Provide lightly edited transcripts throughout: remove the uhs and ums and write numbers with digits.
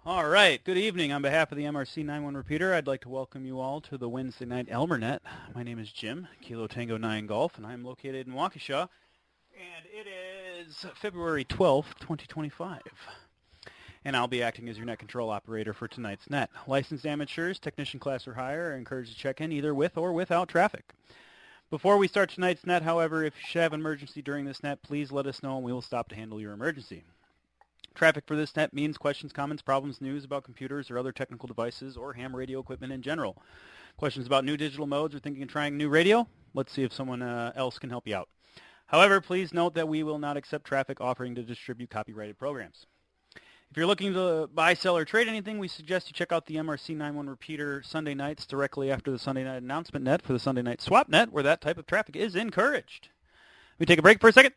All right, good evening. On behalf of the MRC 91 repeater, I'd like to welcome you all to the Wednesday night Elmer Net. My name is Jim, Kilo Tango 9 Golf, and I'm located in Waukesha. And it is February 12th, 2025. And I'll be acting as your net control operator for tonight's net. Licensed amateurs, technician class or higher, are encouraged to check in either with or without traffic. Before we start tonight's net, however, if you should have an emergency during this net, please let us know and we will stop to handle your emergency. Traffic for this net means questions, comments, problems, news about computers or other technical devices or ham radio equipment in general. Questions about new digital modes or thinking of trying new radio? Let's see if someone else can help you out. However, please note that we will not accept traffic offering to distribute copyrighted programs. If you're looking to buy, sell, or trade anything, we suggest you check out the MRC 91 repeater Sunday nights directly after the Sunday night announcement net for the Sunday night swap net, where that type of traffic is encouraged. We take a break for a second.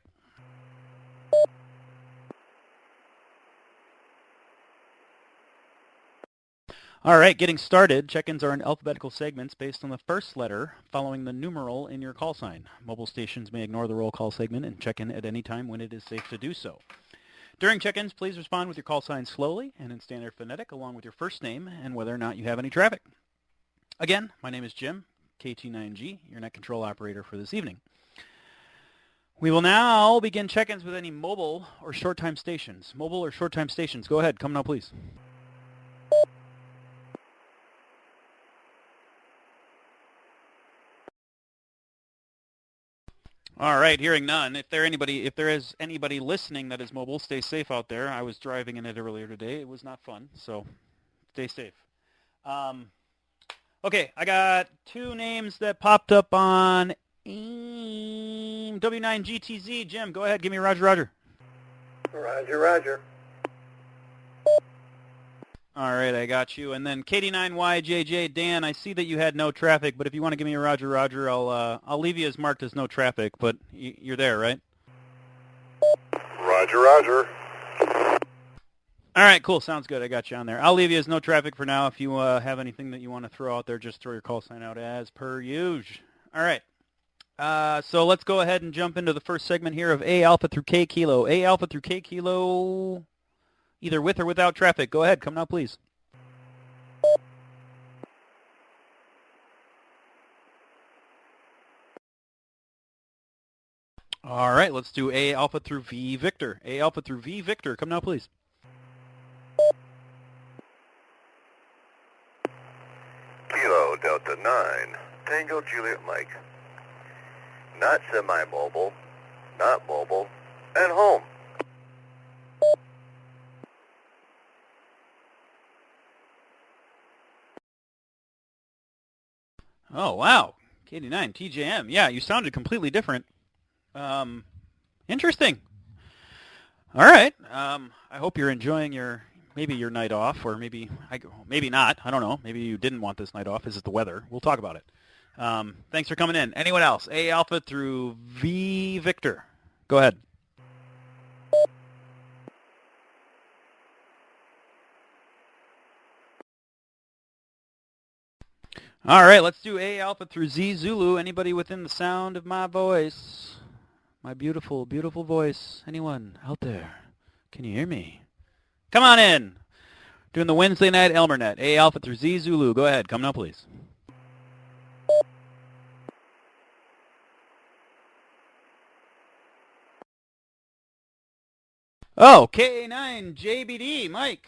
All right, getting started. Check-ins are in alphabetical segments based on the first letter following the numeral in your call sign. Mobile stations may ignore the roll call segment and check in at any time when it is safe to do so. During check-ins, please respond with your call sign slowly and in standard phonetic along with your first name and whether or not you have any traffic. Again, my name is Jim, KT9G, your net control operator for this evening. We will now begin check-ins with any mobile or short-time stations. Mobile or short-time stations, go ahead. Come now, please. All right, hearing none. If there is anybody listening that is mobile, stay safe out there. I was driving in it earlier today. It was not fun, so stay safe. Okay, I got two names that popped up on W9GTZ. Jim, go ahead. Give me Roger, Roger. Roger, Roger. All right, I got you. And then KD9YJJ, Dan, I see that you had no traffic, but if you want to give me a Roger, Roger, I'll leave you as marked as no traffic, but you're there, right? Roger, Roger. All right, cool. Sounds good. I got you on there. I'll leave you as no traffic for now. If you have anything that you want to throw out there, just throw your call sign out as per usual. All right. So let's go ahead and jump into the first segment here of A Alpha through K Kilo. A Alpha through K Kilo, either with or without traffic. Go ahead. Come now, please. All right, let's do A Alpha through V Victor. A Alpha through V Victor. Come now, please. Kilo Delta 9, Tango Juliet Mike. Not semi-mobile, not mobile, and home. Oh, wow. KD9, TJM. Yeah, you sounded completely different. Interesting. All right. I hope you're enjoying your night off, or maybe not. I don't know. Maybe you didn't want this night off. Is it the weather? We'll talk about it. Thanks for coming in. Anyone else? A Alpha through V Victor. Go ahead. All right, let's do A Alpha through Z Zulu. Anybody within the sound of my voice? My beautiful, beautiful voice. Anyone out there? Can you hear me? Come on in. Doing the Wednesday night Elmer Net. A Alpha through Z Zulu. Go ahead. Come now, please. Oh, K9 JBD, Mike.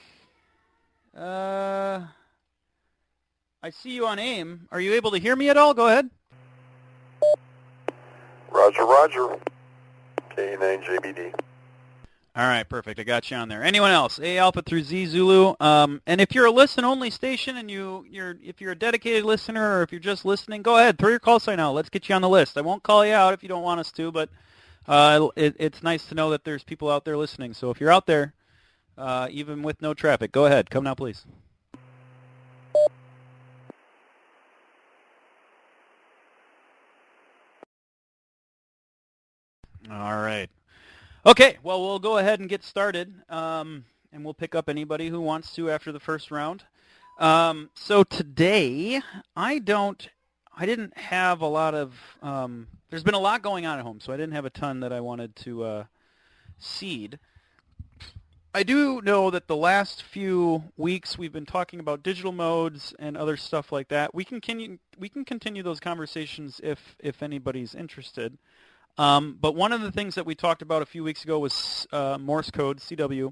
I see you on AIM. Are you able to hear me at all? Go ahead. Roger, Roger. K9JBD. All right, perfect. I got you on there. Anyone else? A Alpha through Z Zulu. And if you're a listen-only station and if you're a dedicated listener or if you're just listening, go ahead. Throw your call sign out. Let's get you on the list. I won't call you out if you don't want us to, but it's nice to know that there's people out there listening. So if you're out there, even with no traffic, go ahead. Come now, please. All right. Okay, well, we'll go ahead and get started, and we'll pick up anybody who wants to after the first round. So today, I didn't have a lot of, there's been a lot going on at home, so I didn't have a ton that I wanted to seed. I do know that the last few weeks we've been talking about digital modes and other stuff like that. We can continue those conversations if anybody's interested. But one of the things that we talked about a few weeks ago was Morse code, CW,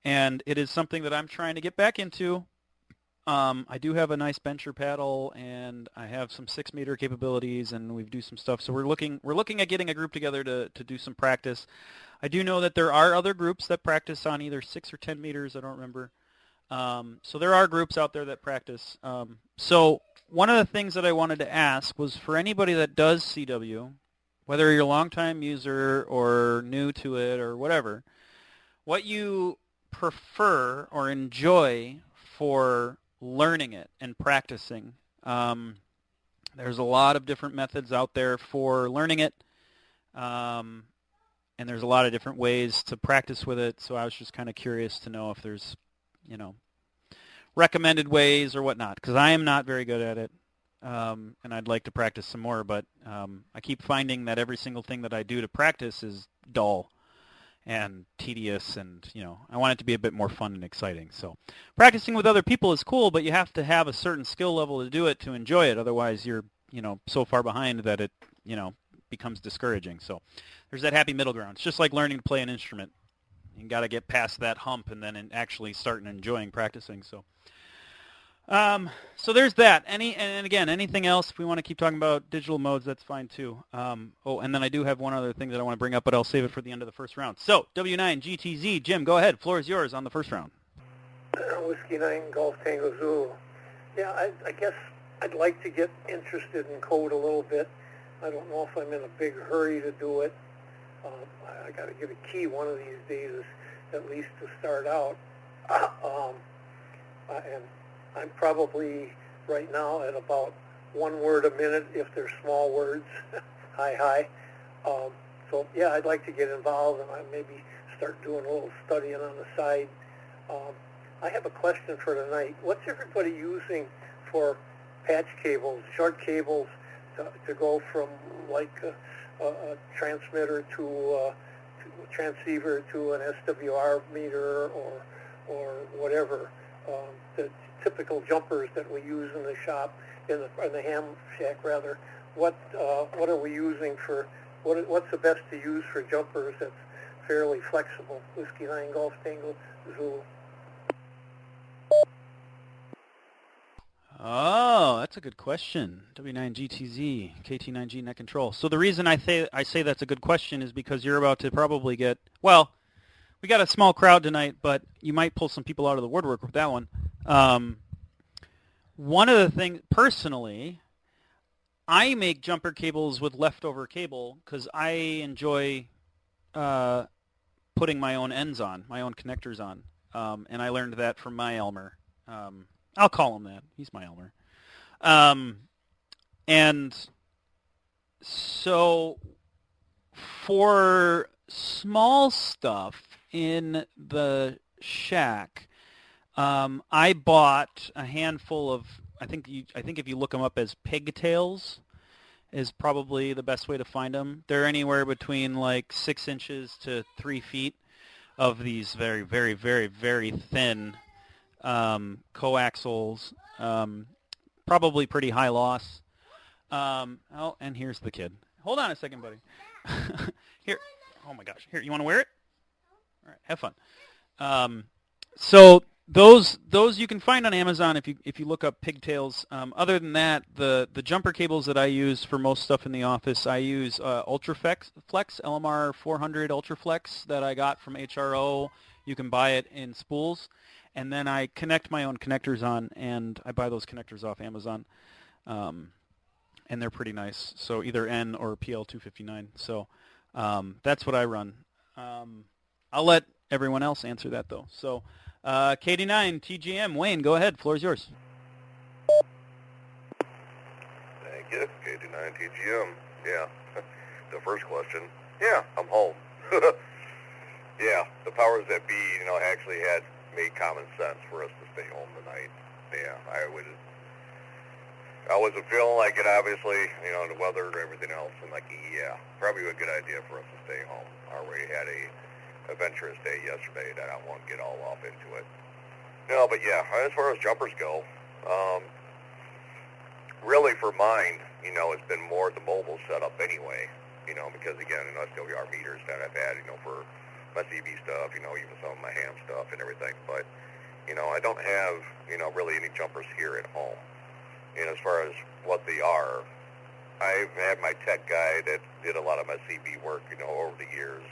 and it is something that I'm trying to get back into. I do have a nice bencher paddle, and I have some 6-meter capabilities, and we do some stuff. So we're looking at getting a group together to do some practice. I do know that there are other groups that practice on either 6 or 10 meters. I don't remember. So there are groups out there that practice. So one of the things that I wanted to ask was for anybody that does CW, whether you're a longtime user or new to it or whatever, what you prefer or enjoy for learning it and practicing. There's a lot of different methods out there for learning it, and there's a lot of different ways to practice with it. So I was just kind of curious to know if there's, recommended ways or whatnot, because I am not very good at it, and I'd like to practice some more. But I keep finding that every single thing that I do to practice is dull and tedious, and I want it to be a bit more fun and exciting. So practicing with other people is cool, but you have to have a certain skill level to do it to enjoy it. Otherwise, you're so far behind that it becomes discouraging. So there's that happy middle ground. It's just like learning to play an instrument. You got to get past that hump and then actually start enjoying practicing. So so there's that. And again, anything else, if we want to keep talking about digital modes, that's fine too. And then I do have one other thing that I want to bring up, but I'll save it for the end of the first round. So W9GTZ, Jim, go ahead. Floor is yours on the first round. Whiskey 9 Golf Tango Zulu. Yeah, I guess I'd like to get interested in code a little bit. I don't know if I'm in a big hurry to do it. I got to get a key one of these days, at least to start out. And I'm probably right now at about 1 word a minute if they're small words. Hi. So yeah, I'd like to get involved and maybe start doing a little studying on the side. I have a question for tonight. What's everybody using for patch cables, short cables, to go from like a transmitter to a transceiver to an SWR meter or whatever? The typical jumpers that we use in the shop, in the ham shack rather. What are we using for? What's the best to use for jumpers that's fairly flexible? Whiskey 9 Golf Tango Zulu. Oh, that's a good question. W9GTZ, KT9G net control. So the reason I say that's a good question is because you're about to probably get, well, we got a small crowd tonight, but you might pull some people out of the woodwork with that one. One of the things, personally, I make jumper cables with leftover cable because I enjoy putting my own ends on, my own connectors on, and I learned that from my Elmer. I'll call him that. He's my Elmer. And so for small stuff in the shack, I bought a handful of, I think if you look them up as pigtails is probably the best way to find them. They're anywhere between like 6 inches to 3 feet of these very, very, very, very thin coaxials, probably pretty high loss. And here's the kid. Hold on a second, buddy. Here. Oh my gosh. Here, you want to wear it? All right, have fun. So those you can find on Amazon if you look up pigtails. Other than that, the jumper cables that I use for most stuff in the office, I use Ultraflex LMR 400 Ultraflex that I got from HRO. You can buy it in spools. And then I connect my own connectors on, and I buy those connectors off Amazon. And they're pretty nice. So either N or PL259. So that's what I run. I'll let everyone else answer that, though. So KD9, TGM, Wayne, go ahead. Floor is yours. Thank you, KD9 TGM. Yeah, the first question. Yeah, I'm home. Yeah, the powers that be, actually had made common sense for us to stay home tonight. Yeah, I wasn't feeling like it, obviously, the weather and everything else. I'm like, yeah, probably a good idea for us to stay home. I already had a adventurous day yesterday that I won't get all off into it. No, but yeah, as far as jumpers go, really for mine, it's been more the mobile setup anyway, because again, SWR meters that I've had, for my CB stuff, even some of my ham stuff and everything, but, I don't have, really any jumpers here at home. And as far as what they are, I've had my tech guy that did a lot of my CB work, over the years,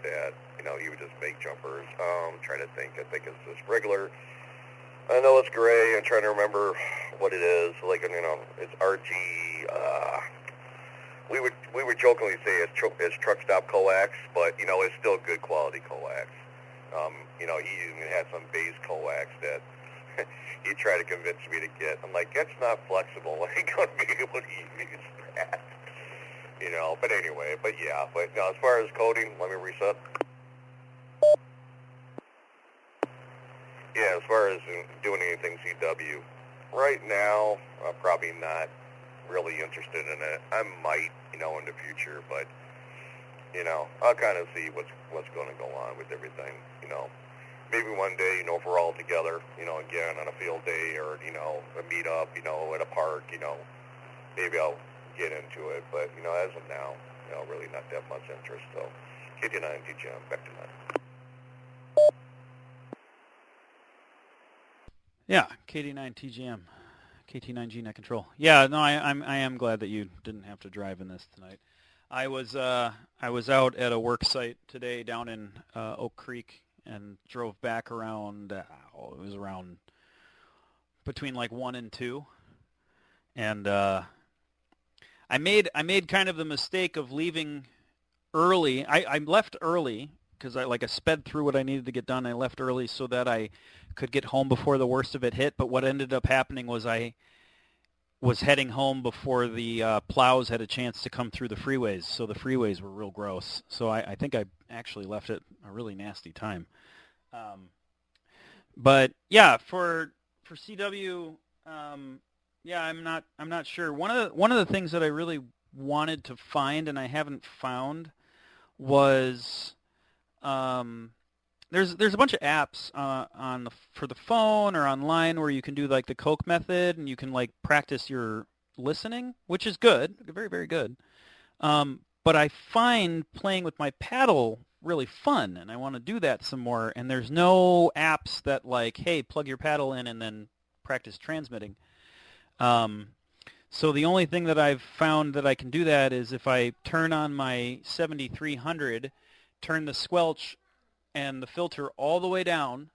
that, he would just make jumpers. Trying to think, I think it's just regular. I know it's gray. I'm trying to remember what it is. Like, it's RG. We would jokingly say it's truck stop coax, but it's still good quality coax. He even had some base coax that he tried to convince me to get. I'm like, that's not flexible. I ain't gonna be able to use that. But anyway, but yeah. But now, as far as coding, let me reset. Yeah, as far as doing anything CW, right now, I'm probably not really interested in it. I might, in the future, but, I'll kind of see what's going to go on with everything, Maybe one day, if we're all together, again, on a field day or, a meet-up, at a park, maybe I'll get into it. But, as of now, really not that much interest. So, KT9, TGM, back to 9. Yeah, KD9 TGM, KT9G net control. Yeah, no, I am glad that you didn't have to drive in this tonight. I was out at a work site today down in Oak Creek and drove back around. It was around between like 1 and 2, and I made kind of the mistake of leaving early. I left early because I sped through what I needed to get done. I left early so that I could get home before the worst of it hit. But what ended up happening was I was heading home before the plows had a chance to come through the freeways. So the freeways were real gross. So I think I actually left at a really nasty time. But yeah, for CW, yeah, I'm not sure. One of the things that I really wanted to find and I haven't found was there's a bunch of apps for the phone or online where you can do like the Coke method and you can like practice your listening, which is good, very, very good. But I find playing with my paddle really fun, and I want to do that some more. And there's no apps that like, hey, plug your paddle in and then practice transmitting. So the only thing that I've found that I can do that is if I turn on my 7300, turn the squelch and the filter all the way down,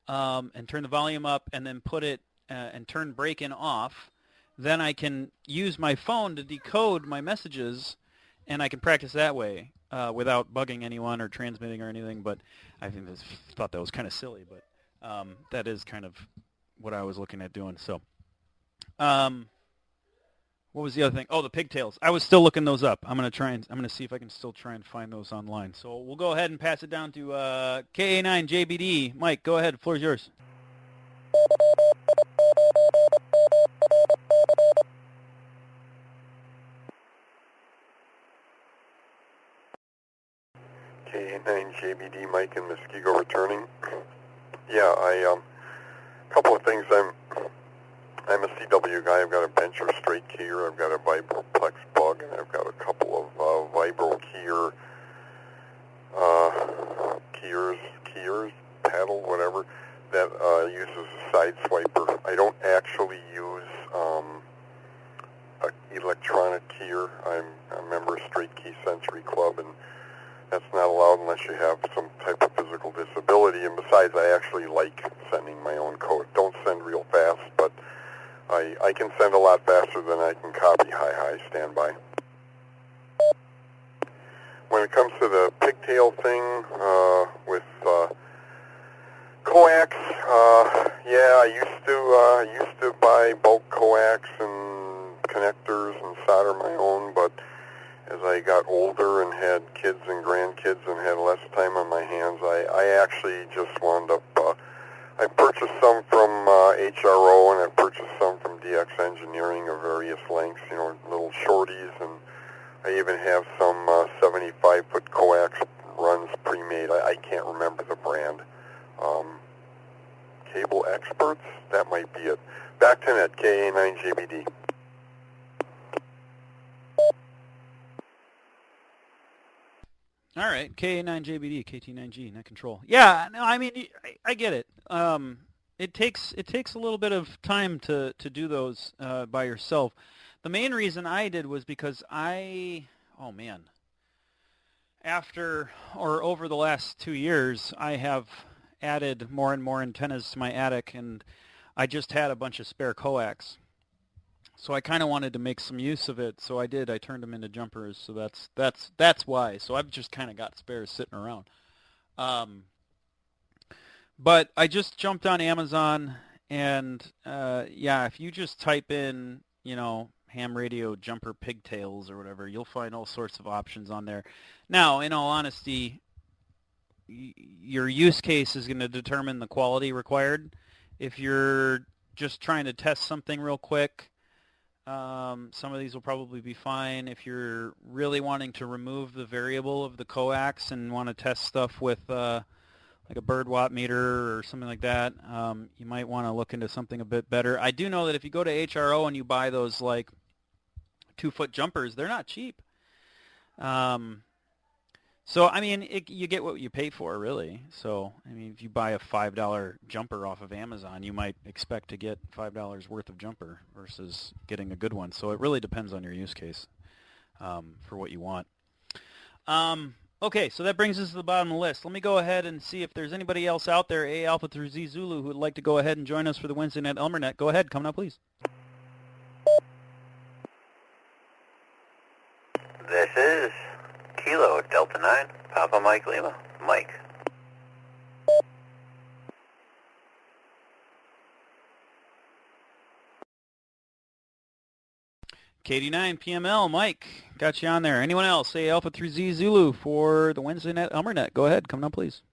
and turn the volume up, and then put it and turn break-in off, then I can use my phone to decode my messages, and I can practice that way without bugging anyone or transmitting or anything. But I thought that was kind of silly, but that is kind of what I was looking at doing. So, what was the other thing? Oh, the pigtails. I was still looking those up. I'm gonna see if I can still try and find those online. So we'll go ahead and pass it down to KA9JBD. Mike, go ahead. The floor is yours. KA9JBD, Mike in Muskego returning. Yeah, couple of things. I'm a CW guy. I've got a bench or straight keyer. I've got a vibroplex bug, and I've got a couple of vibro keyers, paddle, whatever, that uses a side swiper. I don't actually use an electronic keyer. I'm a member of Straight Key Sensory Club, and that's not allowed unless you have some type of physical disability. And besides, I actually like sending my own code. Don't send real fast, but I can send a lot faster than I can copy. Hi, stand by. When it comes to the pigtail thing with coax, yeah, I used to buy bulk coax and connectors and solder my own, but as I got older and had kids and grandkids and had less time on my hands, I actually just wound up, I purchased some from HRO, and I purchased some from DX Engineering of various lengths, little shorties, and I even have some 75-foot coax runs pre-made. I can't remember the brand. Cable Experts, that might be it. Back to net, KA9JBD. All right, KA9JBD, KT9G, net control. Yeah, no, I mean, I get it. It takes a little bit of time to do those by yourself. The main reason I did was because over the last 2 years, I have added more and more antennas to my attic, and I just had a bunch of spare coax. So I kind of wanted to make some use of it, so I did. I turned them into jumpers, so that's why. So I've just kind of got spares sitting around. But I just jumped on Amazon, and if you just type in, ham radio jumper pigtails or whatever, you'll find all sorts of options on there. Now, in all honesty, your use case is going to determine the quality required. If you're just trying to test something real quick, some of these will probably be fine. If you're really wanting to remove the variable of the coax and want to test stuff with like a bird watt meter or something like that, you might want to look into something a bit better. I do know that if you go to HRO and you buy those like 2-foot jumpers, they're not cheap. So, I mean, you get what you pay for, really. So, I mean, if you buy a $5 jumper off of Amazon, you might expect to get $5 worth of jumper versus getting a good one. So it really depends on your use case for what you want. Okay, so that brings us to the bottom of the list. Let me go ahead and see if there's anybody else out there, A Alpha through Z Zulu, who would like to go ahead and join us for the Wednesday Night Elmer Net. Go ahead, come now, please. This is Kilo Delta 9, Papa Mike Lima. Mike. KD9 PML, Mike, got you on there. Anyone else? Say Alpha through Z Zulu for the Wednesday Night Elmer Net. Go ahead, come now, please.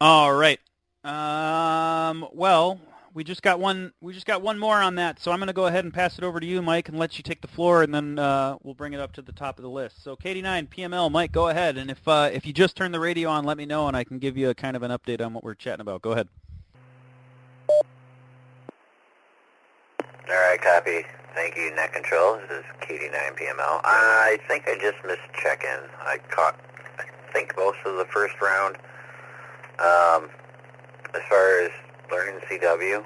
All right. Well, we just got one more on that, so I'm going to go ahead and pass it over to you, Mike, and let you take the floor, and then we'll bring it up to the top of the list. So KD9 PML, Mike, go ahead, and if you just turn the radio on, let me know, and I can give you a kind of an update on what we're chatting about. Go ahead. All right, copy. Thank you, Net Control. This is KD9 PML. I think I just missed check-in. I think most of the first round. As far as learning CW,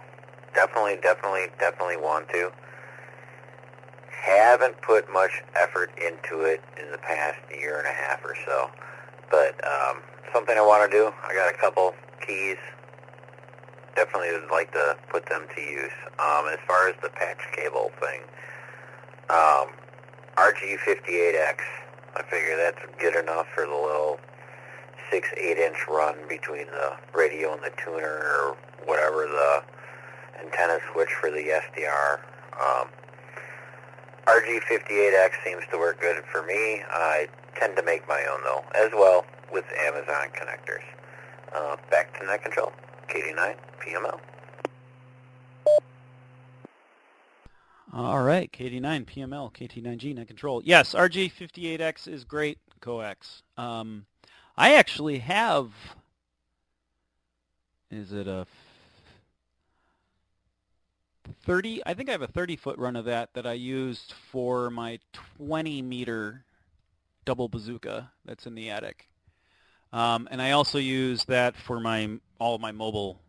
definitely want to. Haven't put much effort into it in the past year and a half or so, but something I want to do. I got a couple keys. Definitely would like to put them to use. As far as the patch cable thing, RG58X, I figure that's good enough for the little 6-8-inch run between the radio and the tuner or whatever the antenna switch for the SDR. RG58X seems to work good for me. I tend to make my own, though, as well with Amazon connectors. Back to Net Control, KD9 PML. All right, KD9 PML, KT9G, Net Control. Yes, RG58X is great coax. I actually have, is it a 30? I think I have a 30-foot run of that I used for my 20-meter double bazooka that's in the attic. And I also use that for all of my mobile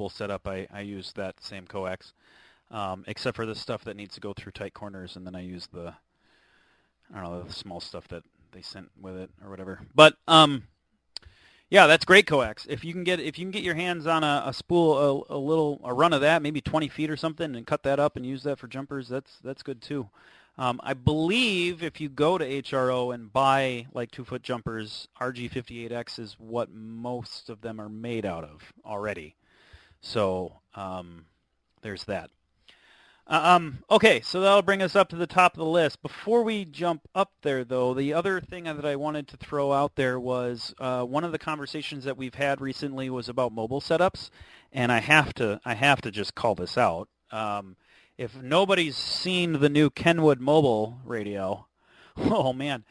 setup. I use that same coax, except for the stuff that needs to go through tight corners, and then I use the small stuff that they sent with it or whatever. But yeah, that's great coax. If you can get your hands on a spool, a run of that, maybe 20 feet or something, and cut that up and use that for jumpers, that's good too. I believe if you go to HRO and buy like 2-foot jumpers, RG58X is what most of them are made out of already. So there's that. Okay, so that'll bring us up to the top of the list. Before we jump up there, though, the other thing that I wanted to throw out there was one of the conversations that we've had recently was about mobile setups, and I have to just call this out. If nobody's seen the new Kenwood mobile radio, oh man.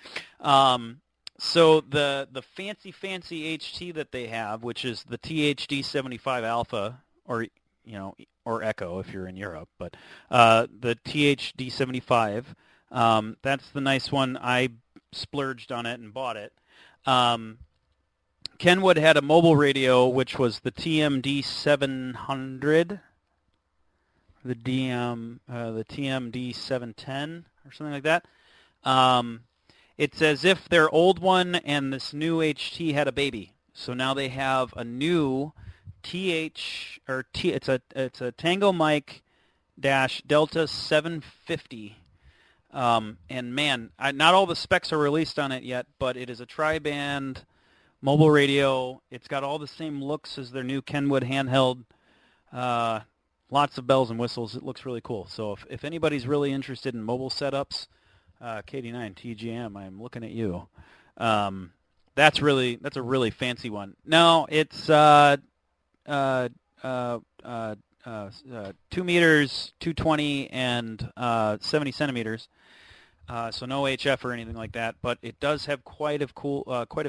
So the fancy HT that they have, which is the THD75 Alpha, or or Echo if you're in Europe, but the THD75, that's the nice one. I splurged on it and bought it. Kenwood had a mobile radio, which was the TMD700, the TMD710 or something like that. It's as if their old one and this new HT had a baby. So now they have a new it's a Tango Mike dash Delta 750. And man, not all the specs are released on it yet, but it is a tri-band mobile radio. It's got all the same looks as their new Kenwood handheld. Lots of bells and whistles. It looks really cool. So if anybody's really interested in mobile setups, KD9 TGM, I'm looking at you. That's a really fancy one. No, it's 2 meters, 220, and 70 centimeters. So no HF or anything like that, but it does have quite a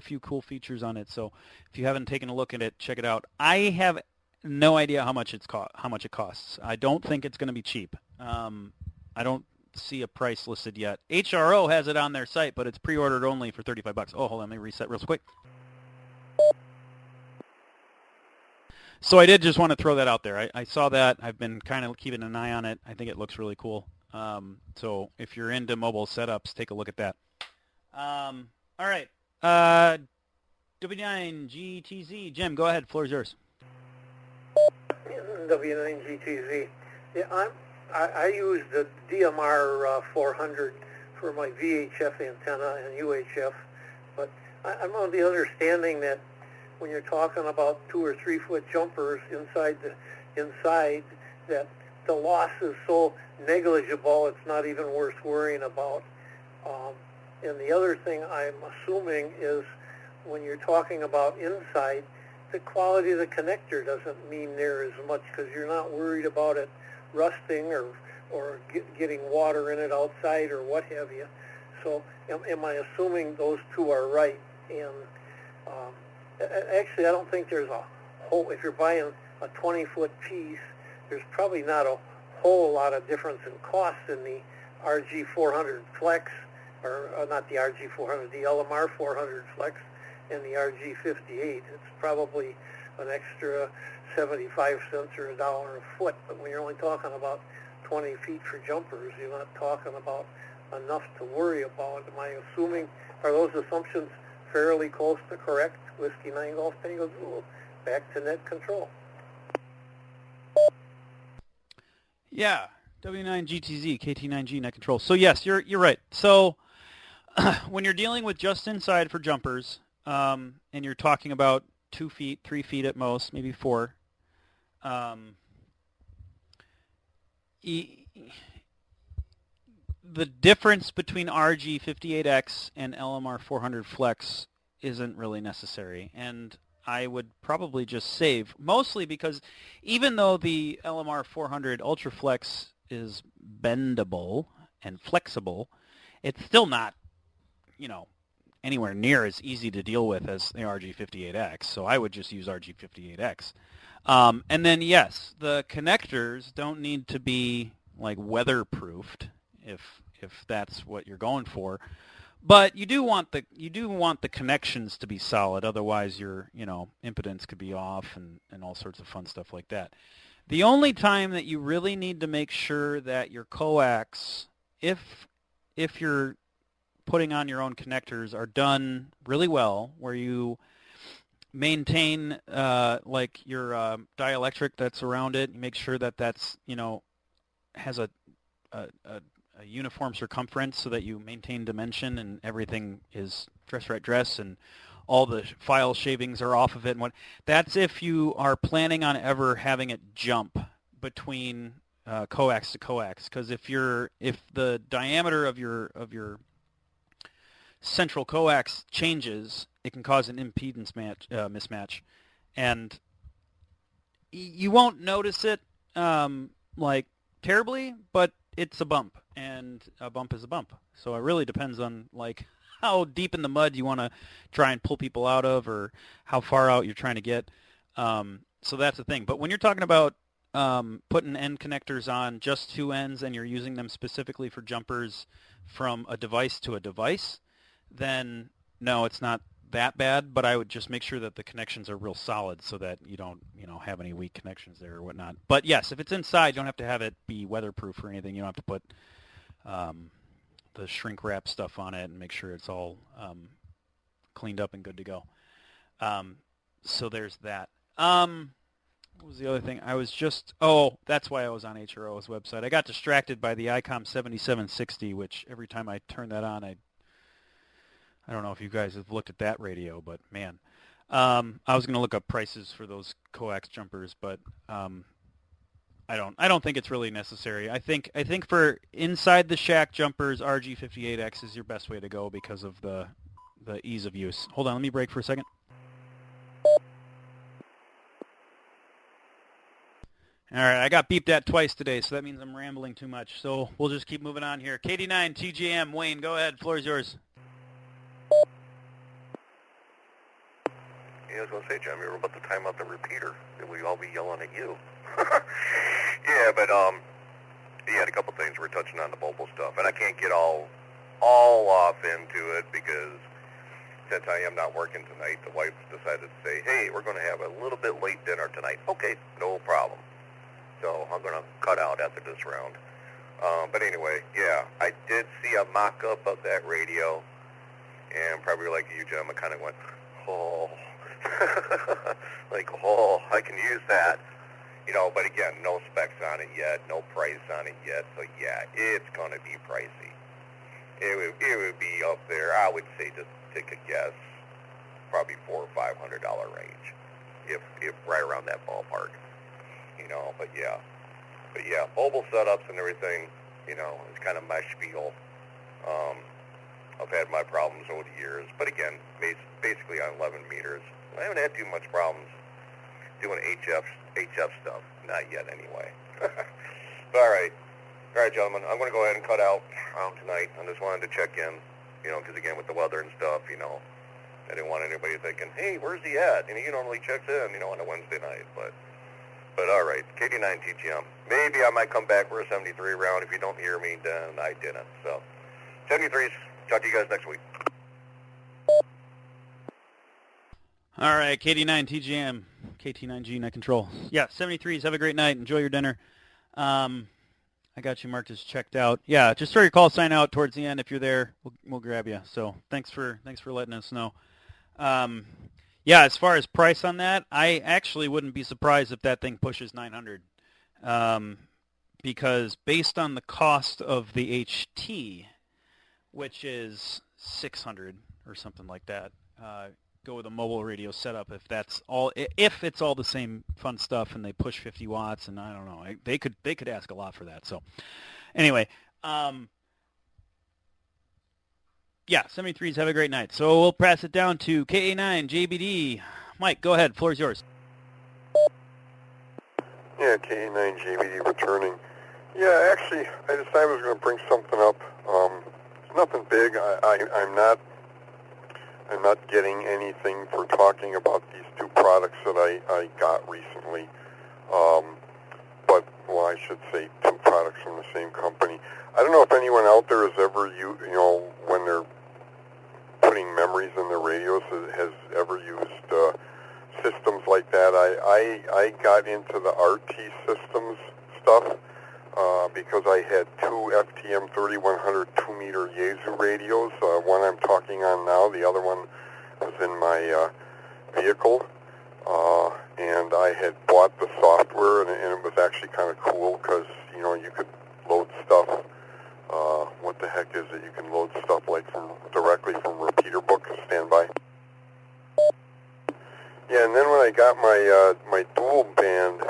few cool features on it. So if you haven't taken a look at it, check it out. I have no idea how much it costs. I don't think it's going to be cheap. I don't see a price listed yet. HRO has it on their site, but it's pre-ordered only for $35. Oh, hold on, let me reset real quick. So I did just want to throw that out there. I saw that. I've been kind of keeping an eye on it. I think it looks really cool. So if you're into mobile setups, take a look at that. All right. W9GTZ. Jim, go ahead. Floor is yours. W9GTZ. Yeah, I use the DMR 400 for my VHF antenna and UHF, but I'm on the understanding that when you're talking about 2 or 3 foot jumpers inside that the loss is so negligible it's not even worth worrying about. And the other thing I'm assuming is when you're talking about inside, the quality of the connector doesn't mean near as much because you're not worried about it rusting or getting water in it outside or what have you. So am I assuming those two are right? And actually, I don't think there's a whole, if you're buying a 20-foot piece, there's probably not a whole lot of difference in cost in the RG400 Flex, or not the RG400, the LMR 400 Flex and the RG58. It's probably an extra 75 cents or $1 a foot, but when you're only talking about 20 feet for jumpers, you're not talking about enough to worry about. Am I assuming, are those assumptions fairly close to correct? Whiskey 9 Golf Tango Zulu. Back to net control. Yeah, W9GTZ, KT9G net control. So yes, you're right. So when you're dealing with just inside for jumpers, and you're talking about 2 feet, 3 feet at most, maybe 4, the difference between RG58X and LMR 400 Flex isn't really necessary, and I would probably just save, mostly because even though the LMR 400 Ultra Flex is bendable and flexible, it's still not, anywhere near as easy to deal with as the RG58X, so I would just use RG58X. And then, yes, the connectors don't need to be like weatherproofed if that's what you're going for, but you do want the connections to be solid. Otherwise, your impedance could be off and all sorts of fun stuff like that. The only time that you really need to make sure that your coax, if you're putting on your own connectors, are done really well, where you maintain like your dielectric that's around it. You make sure that that's has a uniform circumference so that you maintain dimension and everything is dress and all the file shavings are off of it. And that's if you are planning on ever having it jump between coax to coax, because if the diameter of your central coax changes, it can cause an impedance mismatch, and you won't notice it like terribly, but it's a bump, and a bump is a bump. So it really depends on like how deep in the mud you want to try and pull people out of, or how far out you're trying to get. So that's the thing. But when you're talking about putting end connectors on just two ends, and you're using them specifically for jumpers from a device to a device, then no, it's not that bad. But I would just make sure that the connections are real solid, so that you don't, have any weak connections there or whatnot. But yes, if it's inside, you don't have to have it be weatherproof or anything. You don't have to put the shrink wrap stuff on it and make sure it's all cleaned up and good to go. So there's that. What was the other thing? That's why I was on HRO's website. I got distracted by the ICOM 7760, which every time I turn that on, I don't know if you guys have looked at that radio, but man, I was going to look up prices for those coax jumpers, but I don't think it's really necessary. I think for inside the shack jumpers, RG58X is your best way to go because of the ease of use. Hold on, let me break for a second. All right, I got beeped at twice today, so that means I'm rambling too much. So we'll just keep moving on here. KD9 TGM, Wayne, go ahead. Floor is yours. Yeah, I was going to say, Jim, you were about to time out the repeater. That we all be yelling at you. Yeah, but you had a couple things we're touching on the mobile stuff, and I can't get all off into it because since I am not working tonight, the wife decided to say, hey, we're going to have a little bit late dinner tonight. Okay, no problem. So I'm going to cut out after this round. But anyway, yeah, I did see a mock-up of that radio, and probably like you, Jim, I kind of went, oh, like, oh, I can use that. But again, no specs on it yet, no price on it yet, so yeah, it's going to be pricey. It would be up there, I would say, just take a guess, probably $400 or $500 range, if right around that ballpark. But yeah, mobile setups and everything, it's kind of my spiel. I've had my problems over the years, but again, basically on 11 meters, I haven't had too much problems doing HF stuff, not yet anyway. All right, gentlemen, I'm going to go ahead and cut out tonight. I just wanted to check in, because again, with the weather and stuff, I didn't want anybody thinking, hey, where's he at? He normally checks in, on a Wednesday night, but all right, KD9 TGM. Maybe I might come back for a 73 round. If you don't hear me, then I didn't. So, 73s, talk to you guys next week. All right, KD9 TGM, KT9G Net Control. Yeah, 73s, have a great night. Enjoy your dinner. I got you marked as checked out. Yeah, just throw your call sign out towards the end. If you're there, we'll grab you. So thanks for letting us know. Yeah, as far as price on that, I actually wouldn't be surprised if that thing pushes 900, because based on the cost of the HT, which is 600 or something like that, go with a mobile radio setup if it's all the same fun stuff and they push 50 watts, and I don't know, they could ask a lot for that. So anyway, yeah, 73s, have a great night. So we'll pass it down to KA9 JBD. Mike, go ahead. Floor is yours. Yeah, KA9 JBD returning. Yeah, actually, I decided I was going to bring something up. It's nothing big. I'm not getting anything for talking about these two products that I got recently. But, well, I should say two products from the same company. I don't know if anyone out there has ever, when they're putting memories in their radios, has ever used systems like that. I got into the RT systems stuff because I had two FTM 3100 2-meter Yaesu radios. One I'm talking on now, the other one was in my vehicle. And I had bought the software, and it was actually kind of cool because, you could load stuff. What the heck is it? You can load stuff directly from repeater book, standby. Yeah, and then when I got my dual band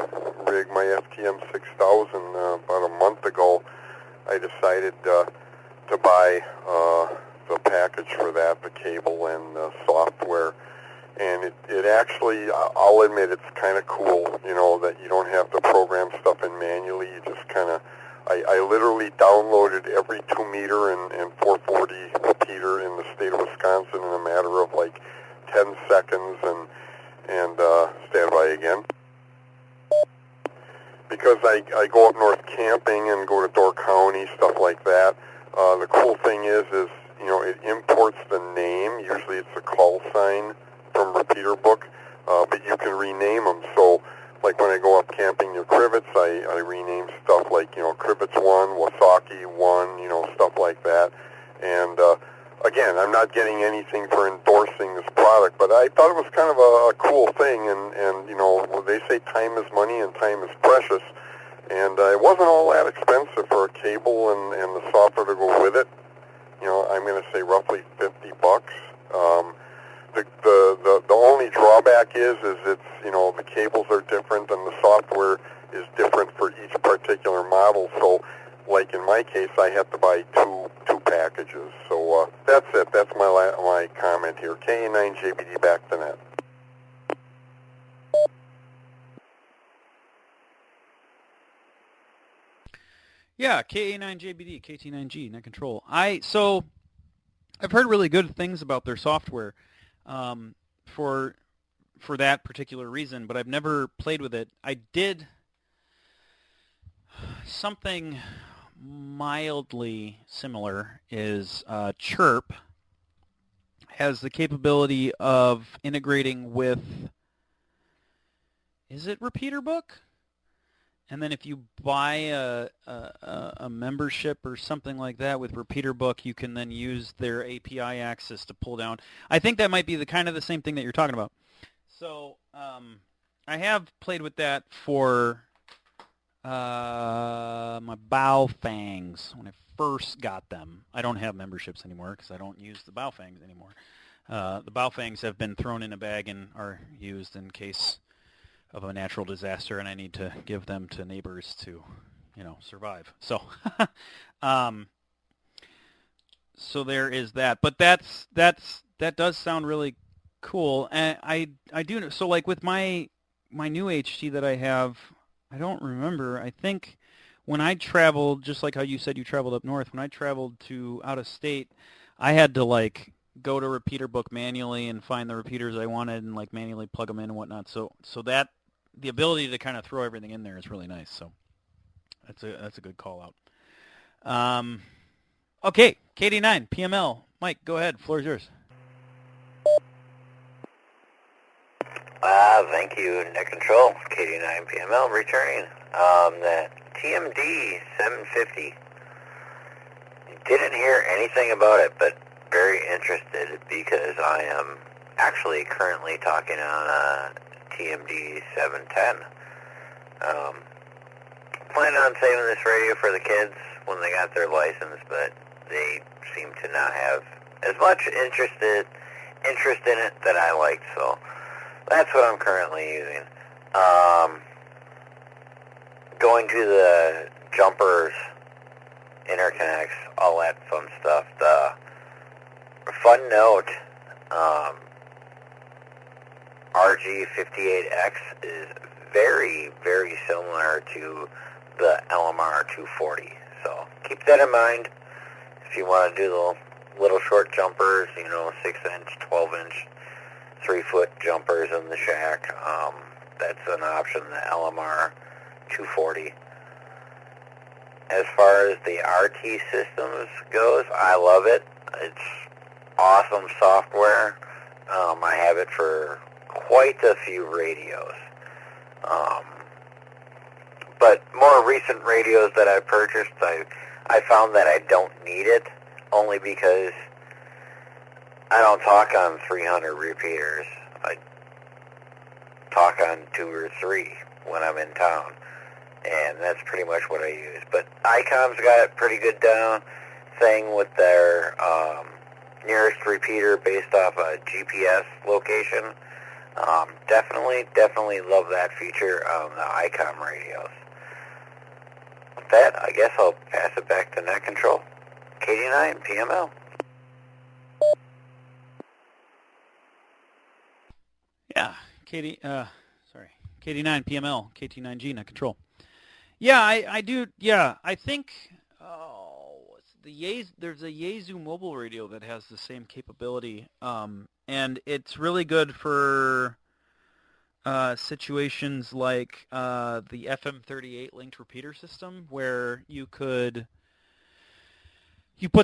rig, my FTM 6000, about a month ago, I decided to buy the package for that, the cable and the software. And it actually, I'll admit, it's kind of cool, that you don't have to program stuff in manually. You just kind of I literally downloaded every 2-meter and 440 repeater in the state of Wisconsin in a matter of like 10 seconds, and stand by again. Because I go up north camping and go to Door County, stuff like that. The cool thing is it imports the name. Usually it's a call sign from Repeater Book, but you can rename them. So, like when I go up camping near Crivets, I rename stuff like, Crivets 1, Wasaki 1, stuff like that. And again, I'm not getting anything for endorsing this product, but I thought it was kind of a cool thing. And they say time is money and time is precious. And it wasn't all that expensive for a cable and the software to go with it. I'm going to say roughly $50. The only drawback is it's, the cables are different and the software is different for each particular model. So, like in my case, I have to buy two packages. So that's it. That's my comment here. KA9JBD back to net. Yeah, KA9JBD, KT9G, net control. So I've heard really good things about their software for that particular reason, but I've never played with it. I did something mildly similar is Chirp has the capability of integrating with, is it Repeater Book? And then if you buy a membership or something like that with Repeater Book, you can then use their API access to pull down. I think that might be the kind of the same thing that you're talking about. So I have played with that for my Baofangs when I first got them. I don't have memberships anymore because I don't use the Baofangs anymore. The Baofangs have been thrown in a bag and are used in case of a natural disaster, and I need to give them to neighbors to, survive. So, so there is that. But that does sound really cool, and I do know. So, like with my new HT that I have, I don't remember. I think when I traveled, just like how you said you traveled up north, when I traveled to out of state, I had to go to Repeater Book manually and find the repeaters I wanted and manually plug them in and whatnot. So that the ability to kind of throw everything in there is really nice. So that's a good call out. Okay, KD9 PML. Mike, go ahead. Floor is yours. Thank you, Net Control. KD9 PML returning. The TMD 750. Didn't hear anything about it, but very interested because I am actually currently talking on a TMD 710. Planning on saving this radio for the kids when they got their license, but they seem to not have as much interest in it that I like, so that's what I'm currently using. Going to the jumpers, interconnects, all that fun stuff. The fun note, RG58X is very, very similar to the LMR 240. So keep that in mind if you want to do the little short jumpers, 6-inch, 12-inch, 3-foot jumpers in the shack. That's an option, the LMR 240. As far as the RT systems goes, I love it. It's awesome software. I have it for quite a few radios. But more recent radios that I purchased, I found that I don't need it, only because I don't talk on 300 repeaters. I talk on 2 or 3 when I'm in town, and that's pretty much what I use. But ICOM's got it pretty good down thing with their nearest repeater based off a GPS location. Definitely love that feature on the ICOM radios. With that, I guess I'll pass it back to Net Control. KD9 PML. Yeah, KD9 PML, KT9G, Net Control. Yeah, I do. Yeah, I think there's a Yaesu mobile radio that has the same capability, and it's really good for situations like the FM38 linked repeater system, where you put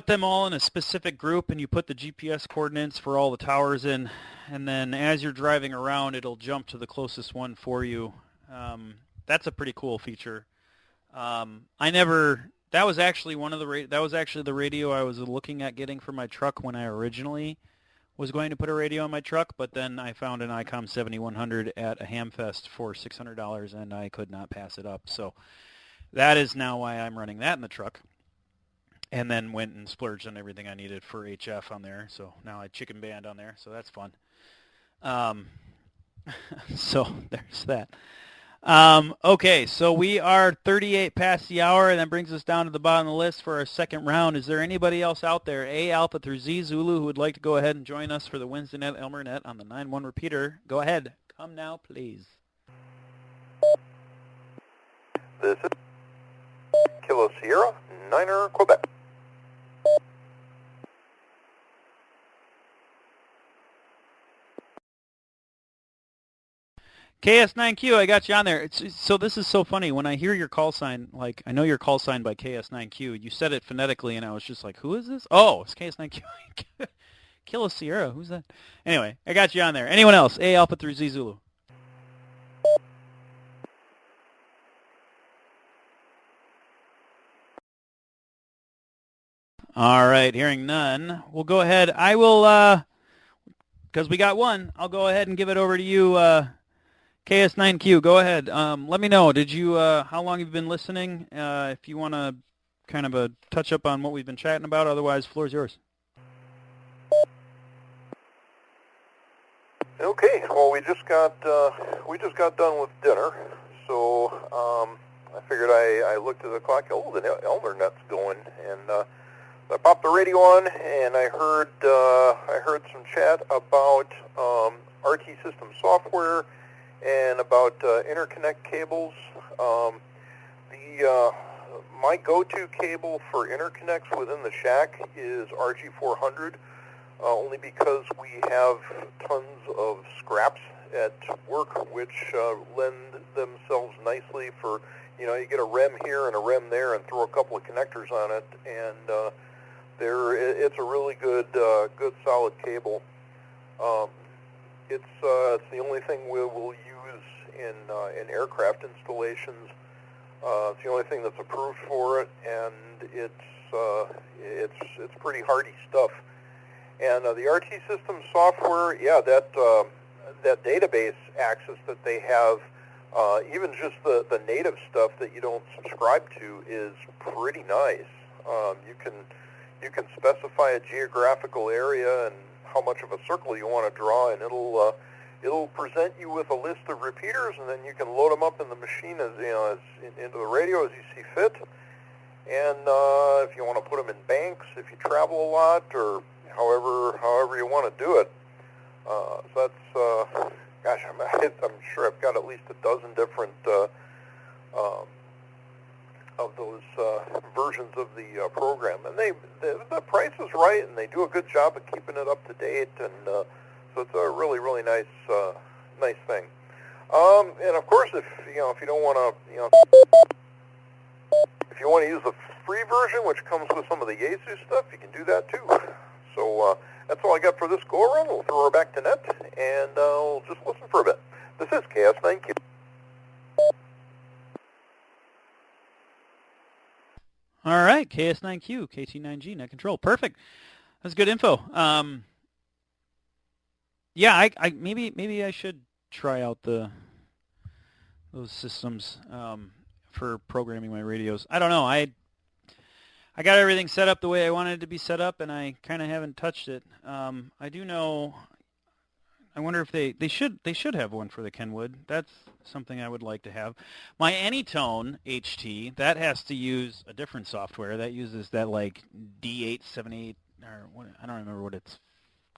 them all in a specific group and you put the GPS coordinates for all the towers in, and then as you're driving around, it'll jump to the closest one for you. That's a pretty cool feature. That was actually the radio I was looking at getting for my truck when I originally was going to put a radio in my truck, but then I found an ICOM 7100 at a Hamfest for $600, and I could not pass it up. So that is now why I'm running that in the truck. And then went and splurged on everything I needed for HF on there. So now I chicken band on there, so that's fun. So there's that. Okay, so we are 38 past the hour, and that brings us down to the bottom of the list for our second round. Is there anybody else out there, A Alpha through Z Zulu, who would like to go ahead and join us for the Wednesday Night Elmer Net on the 9-1 repeater? Go ahead. Come now, please. This is Kilo Sierra, Niner, Quebec. KS9Q, I got you on there. So this is so funny. When I hear your call sign, like, I know you're call signed by KS9Q. You said it phonetically, and I was just like, who is this? Oh, it's KS9Q. Kilo Sierra, who's that? Anyway, I got you on there. Anyone else? A Alpha through Z Zulu. All right, hearing none. We'll go ahead. I will, because we got one, I'll go ahead and give it over to you, KS9Q. Go ahead. Let me know. Did you, how long have you been listening? If you want to kind of touch up on what we've been chatting about, otherwise, floor's yours. Okay, well, we just got done with dinner, so I figured I looked at the clock. Oh, the Elmer Net's going, and I popped the radio on, and I heard some chat about RT system software and about interconnect cables. My go-to cable for interconnects within the shack is RG400, only because we have tons of scraps at work, which lend themselves nicely for, you get a REM here and a REM there and throw a couple of connectors on it, and it's a really good solid cable. It's the only thing we'll use in aircraft installations. It's the only thing that's approved for it, and it's pretty hardy stuff. And the RT system software, yeah, that database access that they have, even just the native stuff that you don't subscribe to, is pretty nice. You can specify a geographical area and how much of a circle you want to draw, and it'll present you with a list of repeaters, and then you can load them up in the machine into the radio as you see fit. And if you want to put them in banks, if you travel a lot, or however you want to do it. So that's gosh, I'm sure I've got at least a dozen different of those versions of the program, and the price is right, and they do a good job of keeping it up to date, and so it's a really, really nice thing. And of course, if you don't want to, if you want to use the free version, which comes with some of the Yaesu stuff, you can do that too. So that's all I got for this go around. We'll throw her back to net, and we'll just listen for a bit. This is KS9Q. All right, KS9Q, KT9G, net control. Perfect. That's good info. Yeah, I maybe I should try out those systems for programming my radios. I don't know. I got everything set up the way I wanted it to be set up, and I kind of haven't touched it. I do know. I wonder if they should have one for the Kenwood. That's something I would like to have. My Anytone HT, that has to use a different software. That uses that like D878 or what, I don't remember what it's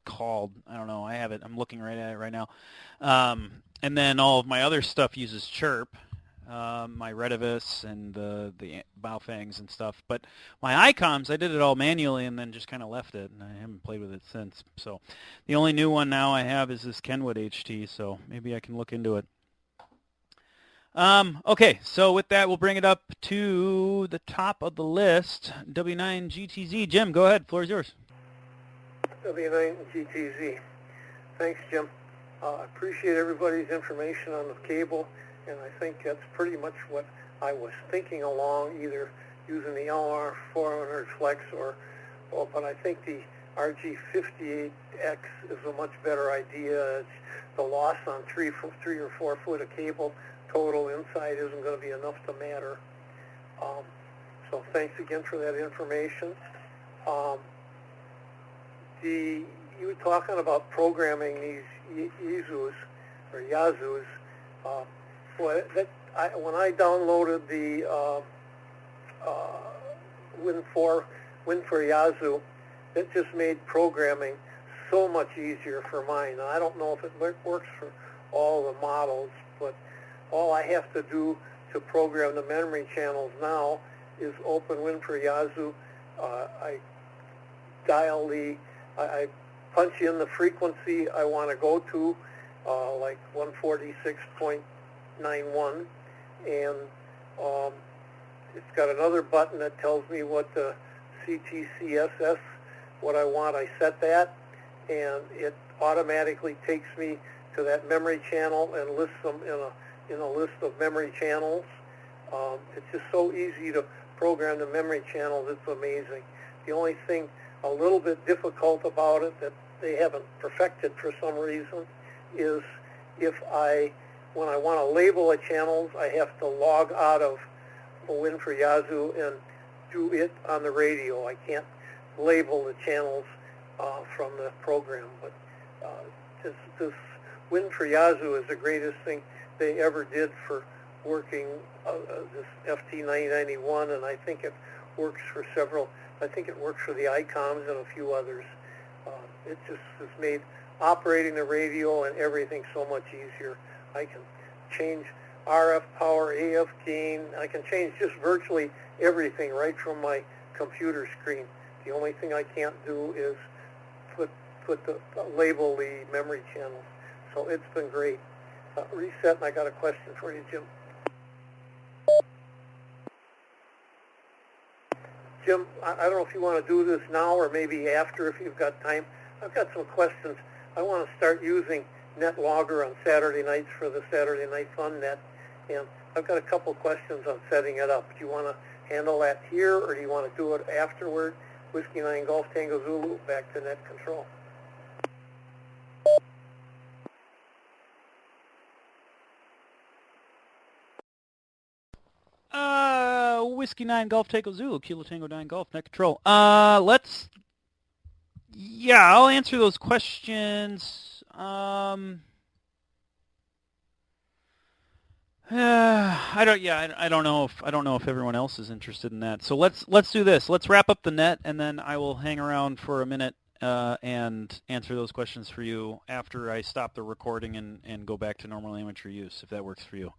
called. I don't know. I have it. I'm looking right at it right now. And then all of my other stuff uses Chirp. my Redivis and the Baofangs and stuff. But my ICOMs, I did it all manually and then just kind of left it, and I haven't played with it since. So the only new one now I have is this Kenwood HT, so maybe I can look into it. Okay, so with that, we'll bring it up to the top of the list. W9GTZ. Jim, go ahead. Floor is yours. W9GTZ. Thanks, Jim. Appreciate everybody's information on the cable, and I think that's pretty much what I was thinking along, either using the LR 400 Flex but I think the RG58X is a much better idea. It's the loss on 3 or 4 foot of cable total inside isn't going to be enough to matter. So thanks again for that information. You were talking about programming these Yazoos. When I downloaded the Win for Yazoo, it just made programming so much easier for mine. I don't know if it works for all the models, but all I have to do to program the memory channels now is open Win for Yazoo. I punch in the frequency I want to go to, like 146.91, and it's got another button that tells me what the CTCSS, what I want. I set that, and it automatically takes me to that memory channel and lists them in a list of memory channels. It's just so easy to program the memory channels. It's amazing. The only thing a little bit difficult about it that they haven't perfected for some reason is when I want to label the channels, I have to log out of Win for Yazoo and do it on the radio. I can't label the channels from the program, but this Win for Yazoo is the greatest thing they ever did for working this FT991, and I think it works for several. I think it works for the ICOMs and a few others. It just has made operating the radio and everything so much easier. I can change RF power, AF gain. I can change just virtually everything right from my computer screen. The only thing I can't do is label the memory channels. So it's been great. Reset, and I got a question for you, Jim. Jim, I don't know if you want to do this now or maybe after if you've got time. I've got some questions. I want to start using NetLogger on Saturday nights for the Saturday Night Fun Net, and I've got a couple questions on setting it up. Do you want to handle that here, or do you want to do it afterward? Whiskey 9 Golf Tango Zulu, back to net control. Whiskey 9 Golf Tango Zulu, Kilo Tango 9 Golf, net control. I'll answer those questions. I don't know if everyone else is interested in that. So let's do this. Let's wrap up the net, and then I will hang around for a minute and answer those questions for you after I stop the recording and go back to normal amateur use, if that works for you.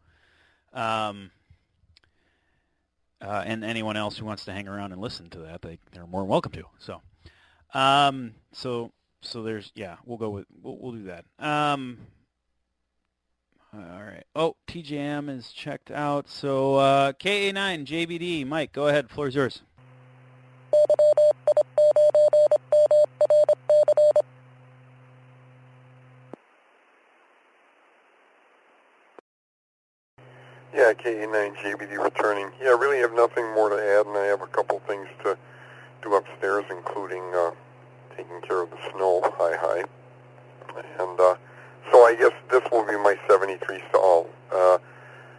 And anyone else who wants to hang around and listen to that, they're more than welcome to. So there's, we'll do that. All right. Oh, TJM is checked out. So KA9 JBD, Mike, go ahead. Floor is yours. Yeah, KA9JBD returning. Yeah, I really have nothing more to add, and I have a couple things to do upstairs, including taking care of the snow, hi. And so I guess this will be my 73 to all.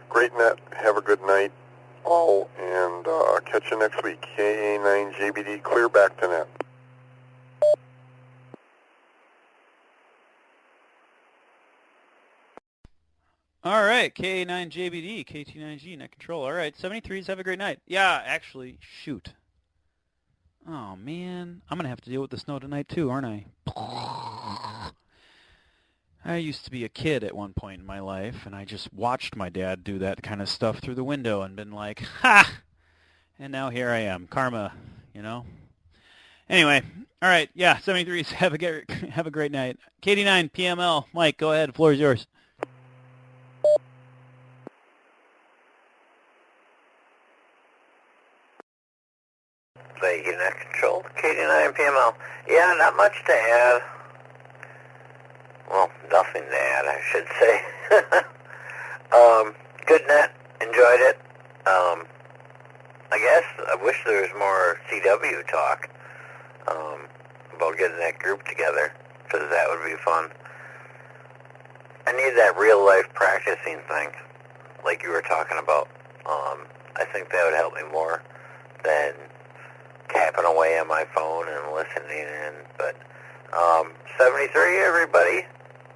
Great net, have a good night, all, and catch you next week. KA9JBD, clear back to net. All right, KA9JBD, KT9G, net control. All right, 73s, have a great night. Yeah, actually, shoot. Oh, man. I'm going to have to deal with the snow tonight, too, aren't I? I used to be a kid at one point in my life, and I just watched my dad do that kind of stuff through the window and been like, ha! And now here I am. Karma, you know? Anyway, all right, yeah, 73s, have a great night. KD9, PML, Mike, go ahead, the floor is yours. Thank you, Net Control, KD9 PML. Yeah, not much to add. Well, nothing to add, I should say. Good net, enjoyed it. I guess I wish there was more CW talk about getting that group together, because that would be fun. I need that real-life practicing thing, like you were talking about. I think that would help me more than tapping away on my phone and listening in. But 73, everybody,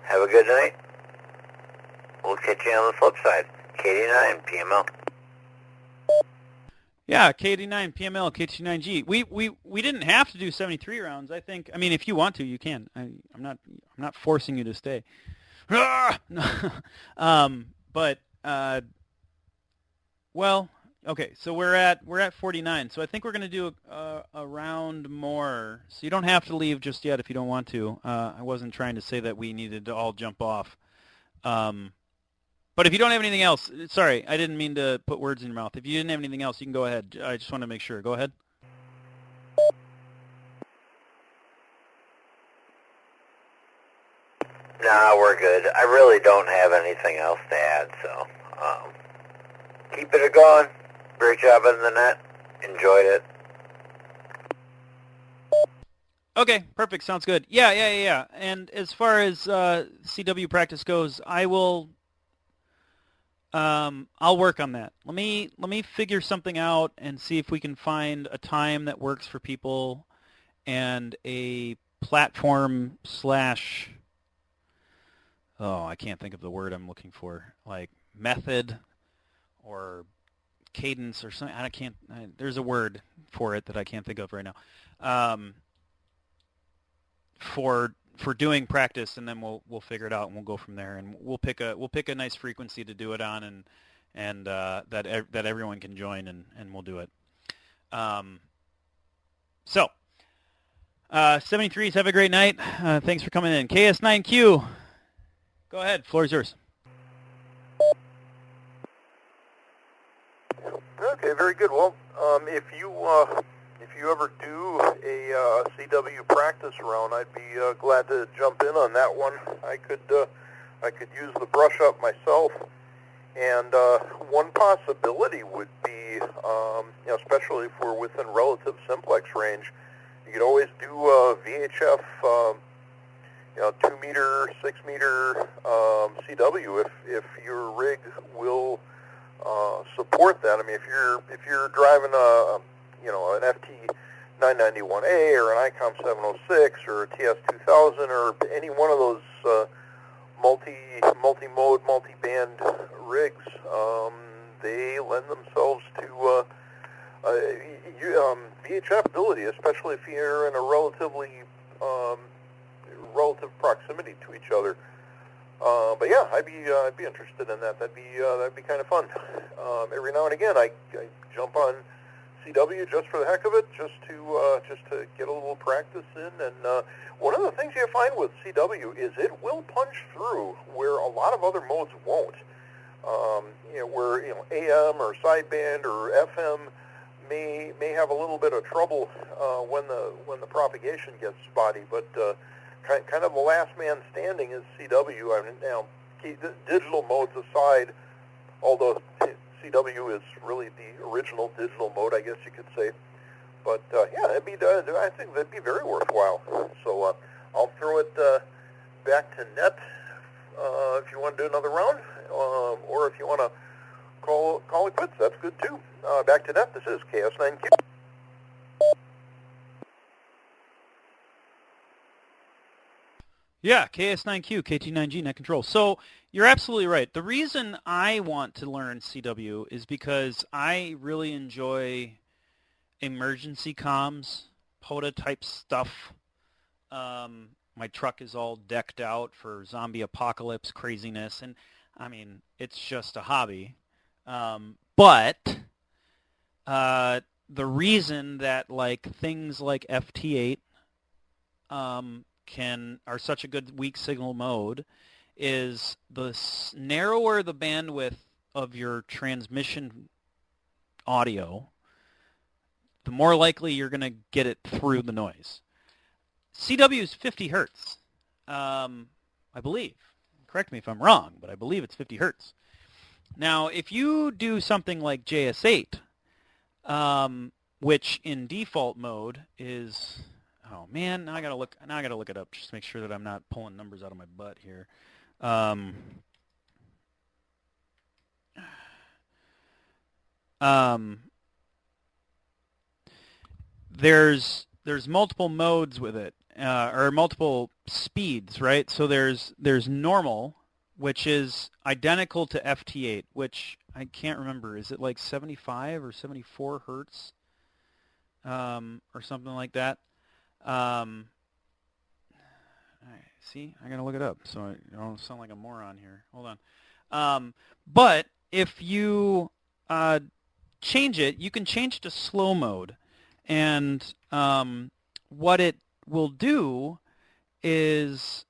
have a good night. We'll catch you on the flip side. KD9, PML. Yeah, KD9, PML, KT9G. We didn't have to do 73 rounds. I mean, if you want to, you can. I'm not forcing you to stay. But well, okay. So we're at 49. So I think we're going to do a round more. So you don't have to leave just yet if you don't want to. I wasn't trying to say that we needed to all jump off. But if you don't have anything else, sorry, I didn't mean to put words in your mouth. If you didn't have anything else, you can go ahead. I just want to make sure. Go ahead. Nah, we're good. I really don't have anything else to add, so keep it going. Great job in the net. Enjoyed it. Okay, perfect. Sounds good. Yeah. And as far as CW practice goes, I will. I'll work on that. Let me figure something out and see if we can find a time that works for people and a platform / I can't think of the word I'm looking for, like method or cadence or something. There's a word for it that I can't think of right now. For doing practice, and then we'll figure it out and we'll go from there, and we'll pick a nice frequency to do it on, and that everyone can join, and we'll do it. So 73s, have a great night. Thanks for coming in. KS9Q, go ahead. Floor is yours. Okay, very good. Well, if you ever do a CW practice round, I'd be glad to jump in on that one. I could use the brush up myself, and one possibility would be, especially if we're within relative simplex range, you could always do VHF, 2 meter, 6 meter CW if your rig will support that. I mean, if you're driving an FT 991A or an ICOM 706 or a TS 2000 or any one of those multi-mode, multi-band rigs, they lend themselves to VHF ability, especially if you're in a relative proximity to each other. But yeah, I'd be interested in that. That'd be kind of fun. Every now and again, I jump on CW just for the heck of it, just to get a little practice in. And one of the things you find with CW is it will punch through where a lot of other modes won't. Where AM or sideband or FM may have a little bit of trouble when the propagation gets spotty, but kind of the last man standing is CW. I mean, now digital modes aside, although CW is really the original digital mode, I guess you could say. But yeah, I think that'd be very worthwhile. So I'll throw it back to Net if you want to do another round, or if you want to call it quits, that's good too. Back to Net. This is KS9Q. Yeah, KS9Q, KT9G, net control. So you're absolutely right. The reason I want to learn CW is because I really enjoy emergency comms, POTA type stuff. My truck is all decked out for zombie apocalypse craziness, and I mean, it's just a hobby. But the reason that like things like FT8 are such a good weak signal mode is the narrower the bandwidth of your transmission audio, the more likely you're going to get it through the noise. CW is 50 hertz, I believe. Correct me if I'm wrong, but I believe it's 50 hertz. Now, if you do something like JS8, which in default mode is, oh man, now I gotta look it up just to make sure that I'm not pulling numbers out of my butt here. There's multiple modes with it, or multiple speeds, right? So there's normal, which is identical to FT8, which I can't remember. Is it like 75 or 74 hertz, or something like that? See, I gotta look it up so I don't sound like a moron here. Hold on. But if you change it, you can change it to slow mode, and what it will do is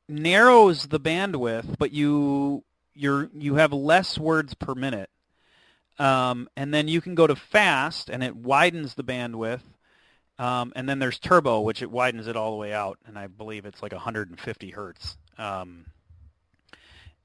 narrows the bandwidth, but you have less words per minute, and then you can go to fast, and it widens the bandwidth, and then there's turbo, which it widens it all the way out, and I believe it's like 150 hertz.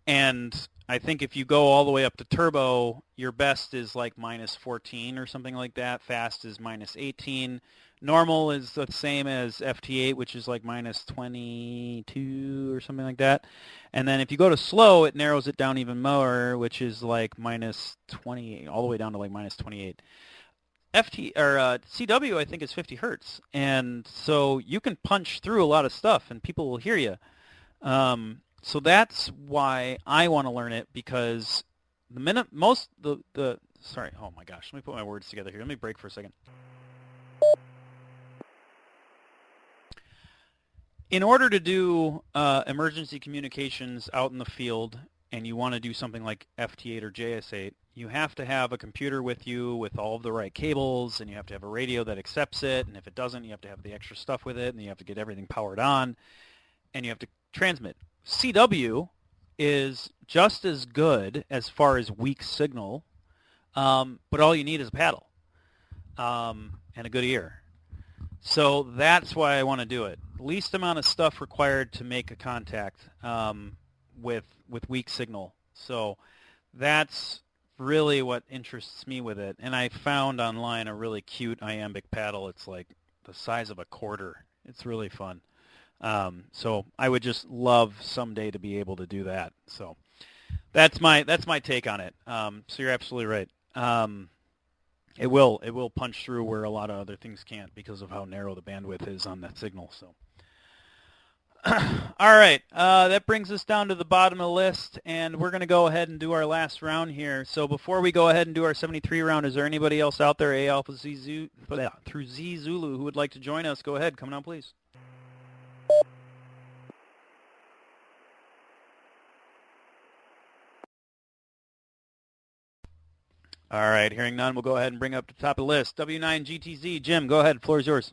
And I think if you go all the way up to turbo, your best is like minus 14 or something like that. Fast is minus 18. Normal is the same as FT8, which is like minus 22 or something like that. And then if you go to slow, it narrows it down even more, which is like minus 28, all the way down to like minus 28. CW, I think, is 50 hertz. And so you can punch through a lot of stuff, and people will hear you. So that's why I want to learn it, because the minute sorry, oh my gosh, let me put my words together here. Let me break for a second. In order to do emergency communications out in the field, and you want to do something like FT8 or JS8, you have to have a computer with you with all of the right cables, and you have to have a radio that accepts it, and if it doesn't, you have to have the extra stuff with it, and you have to get everything powered on, and you have to transmit. CW is just as good as far as weak signal, but all you need is a paddle and a good ear. So that's why I want to do it. Least amount of stuff required to make a contact with weak signal. So that's really what interests me with it. And I found online a really cute iambic paddle. It's like the size of a quarter. It's really fun. So I would just love someday to be able to do that. So that's my take on it. So you're absolutely right. It will punch through where a lot of other things can't because of how narrow the bandwidth is on that signal. So all right, that brings us down to the bottom of the list, and we're going to go ahead and do our last round here. So before we go ahead and do our 73 round, is there anybody else out there, A Alpha Z through Z Zulu, who would like to join us? Go ahead, come on, please. All right, hearing none, we'll go ahead and bring up the top of the list. W9GTZ, Jim, go ahead. The floor is yours.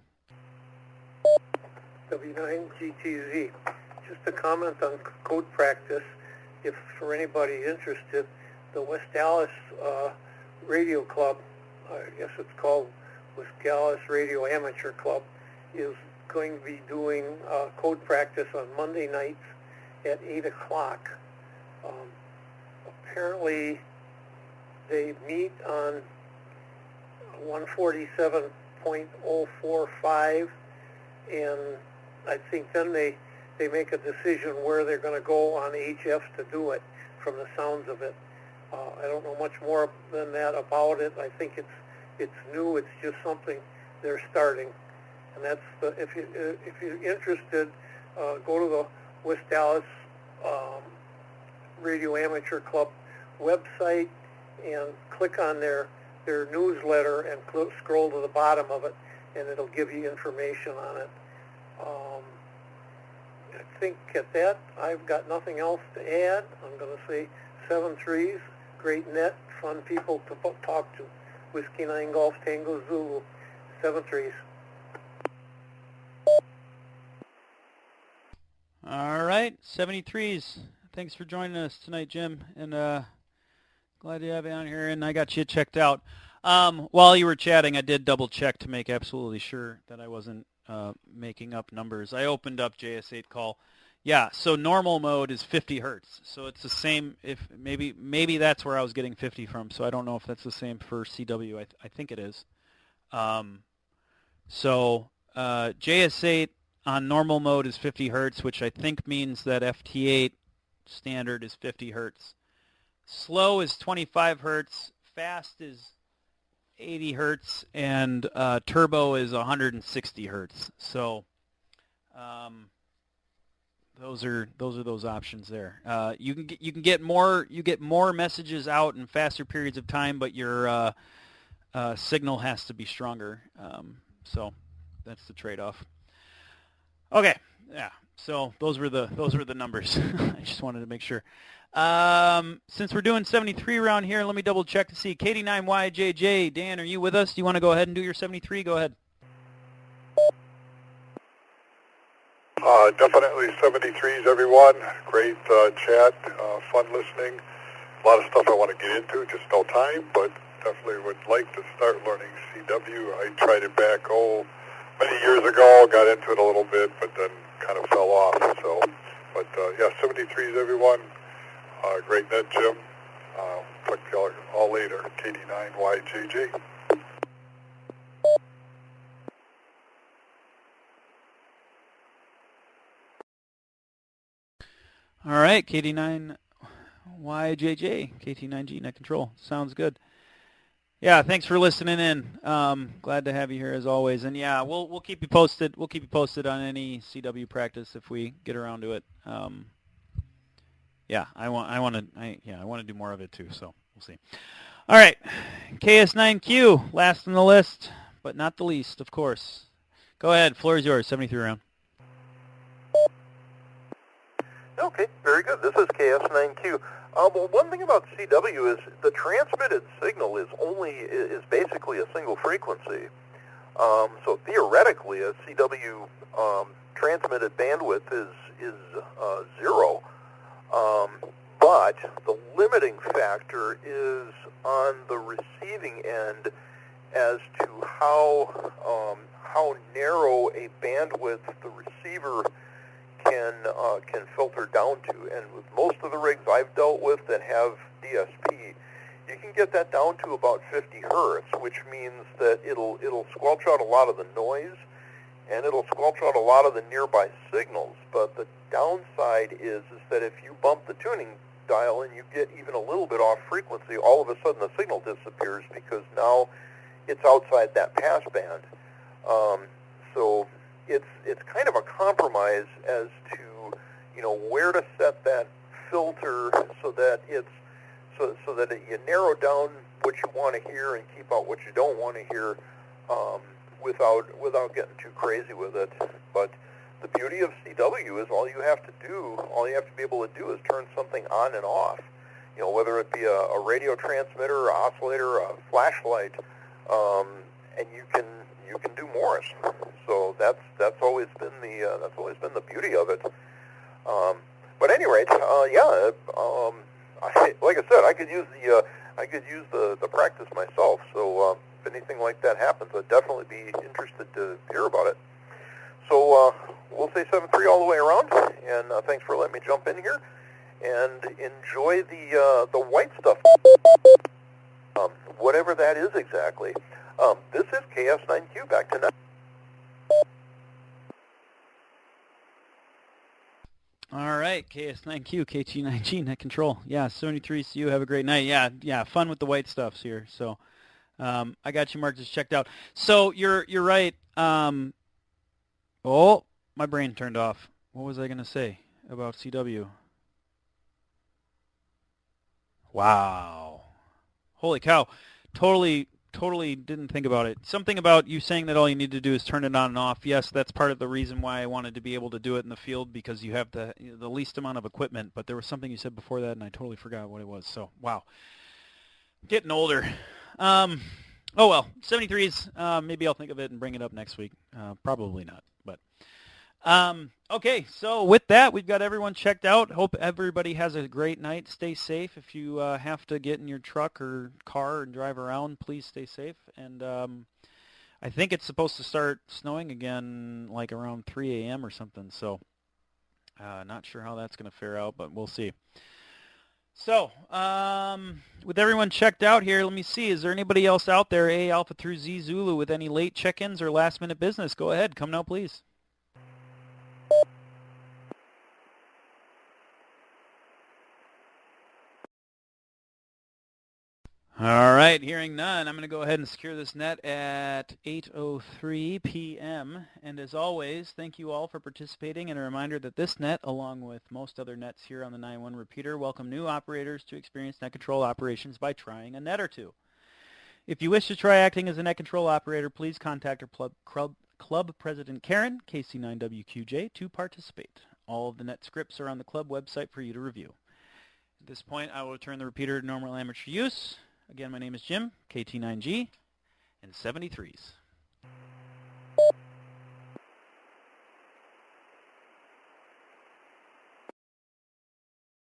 W9GTZ. Just a comment on code practice. If for anybody interested, the West Dallas Radio Club, I guess it's called West Dallas Radio Amateur Club, is going to be doing code practice on Monday nights at 8 o'clock. Apparently, they meet on 147.045, and I think then they make a decision where they're going to go on HFs to do it, from the sounds of it. I don't know much more than that about it. I think it's new. It's just something they're starting, and that's if you're interested, go to the West Dallas Radio Amateur Club website and click on their newsletter and scroll to the bottom of it, and it'll give you information on it. I think at that, I've got nothing else to add. I'm going to say 7-3s, great net, fun people to talk to. Whiskey 9 Golf Tango Zulu, 7-3s. All right, 73s. Thanks for joining us tonight, Jim, and glad to have you on here, and I got you checked out. While you were chatting, I did double check to make absolutely sure that I wasn't making up numbers. I opened up JS8 call. Yeah, so normal mode is 50 hertz. So it's the same. If maybe that's where I was getting 50 from. So I don't know if that's the same for CW. I think it is. So JS8 on normal mode is 50 hertz, which I think means that FT8 standard is 50 hertz. Slow is 25 hertz. Fast is 80 hertz, and turbo is 160 hertz. So those are those options there. You can get more messages out in faster periods of time, but your signal has to be stronger. So that's the trade-off. Okay, yeah. So those were the numbers. I just wanted to make sure. Since we're doing 73 around here, let me double check to see. KD9YJJ, Dan, are you with us? Do you want to go ahead and do your 73? Go ahead. Definitely 73s, everyone. Great chat, fun listening. A lot of stuff I want to get into, just no time, but definitely would like to start learning CW. I tried it back, many years ago, got into it a little bit, but then kind of fell off. So, but yeah, 73s, everyone. Great net, Jim. Talk to y'all all later. KD9YJJ. All right, KD9YJJ, KT9G net control. Sounds good. Yeah, thanks for listening in. Glad to have you here as always. And yeah, we'll keep you posted. We'll keep you posted on any CW practice if we get around to it. Yeah, I want to do more of it too. So we'll see. All right, KS9Q, last on the list, but not the least, of course. Go ahead, floor is yours. 73 round. Okay, very good. This is KS9Q. Well, one thing about CW is the transmitted signal is basically a single frequency. So theoretically, a CW transmitted bandwidth is 0. But the limiting factor is on the receiving end as to how narrow a bandwidth the receiver can filter down to. And with most of the rigs I've dealt with that have DSP, you can get that down to about 50 hertz, which means that it'll squelch out a lot of the noise, and it'll squelch out a lot of the nearby signals. But the downside is that if you bump the tuning dial and you get even a little bit off frequency, all of a sudden the signal disappears because now it's outside that pass band. So it's kind of a compromise as to where to set that filter so that you narrow down what you want to hear and keep out what you don't want to hear without getting too crazy with it. But the beauty of CW is all you have to be able to do is turn something on and off. Whether it be a radio transmitter, an oscillator, a flashlight, and you can do Morse. So that's always been the beauty of it. But at any rate, like I said, I could use the practice myself. So if anything like that happens, I'd definitely be interested to hear about it. So we'll say 7-3 all the way around, and thanks for letting me jump in here, and enjoy the white stuff, whatever that is exactly. This is KS9Q, back to 9. All right, KS9Q, KT9G, net control. Yeah, 73CU, have a great night. Yeah, fun with the white stuffs here. So I got you marked as checked out. So you're right. Oh, my brain turned off. What was I going to say about CW? Wow. Holy cow. Totally totally didn't think about it. Something about you saying that all you need to do is turn it on and off. Yes, that's part of the reason why I wanted to be able to do it in the field, because you have the least amount of equipment. But there was something you said before that, and I totally forgot what it was. So, wow. Getting older. Oh, well, 73s. Maybe I'll think of it and bring it up next week. Probably not, but... okay, so with that, we've got everyone checked out. Hope everybody has a great night. Stay safe. If you have to get in your truck or car and drive around, please stay safe. And I think it's supposed to start snowing again like around 3 a.m. or something. So not sure how that's going to fare out, but we'll see. So with everyone checked out here, let me see. Is there anybody else out there, A Alpha through Z Zulu, with any late check-ins or last-minute business? Go ahead. Come now, please. All right, hearing none, I'm going to go ahead and secure this net at 8:03 p.m. And as always, thank you all for participating, and a reminder that this net, along with most other nets here on the 9-1 repeater, welcome new operators to experience net control operations by trying a net or two. If you wish to try acting as a net control operator, please contact our club president, Karen, KC9WQJ, to participate. All of the net scripts are on the club website for you to review. At this point, I will return the repeater to normal amateur use. Again, my name is Jim, KT9G, and 73s.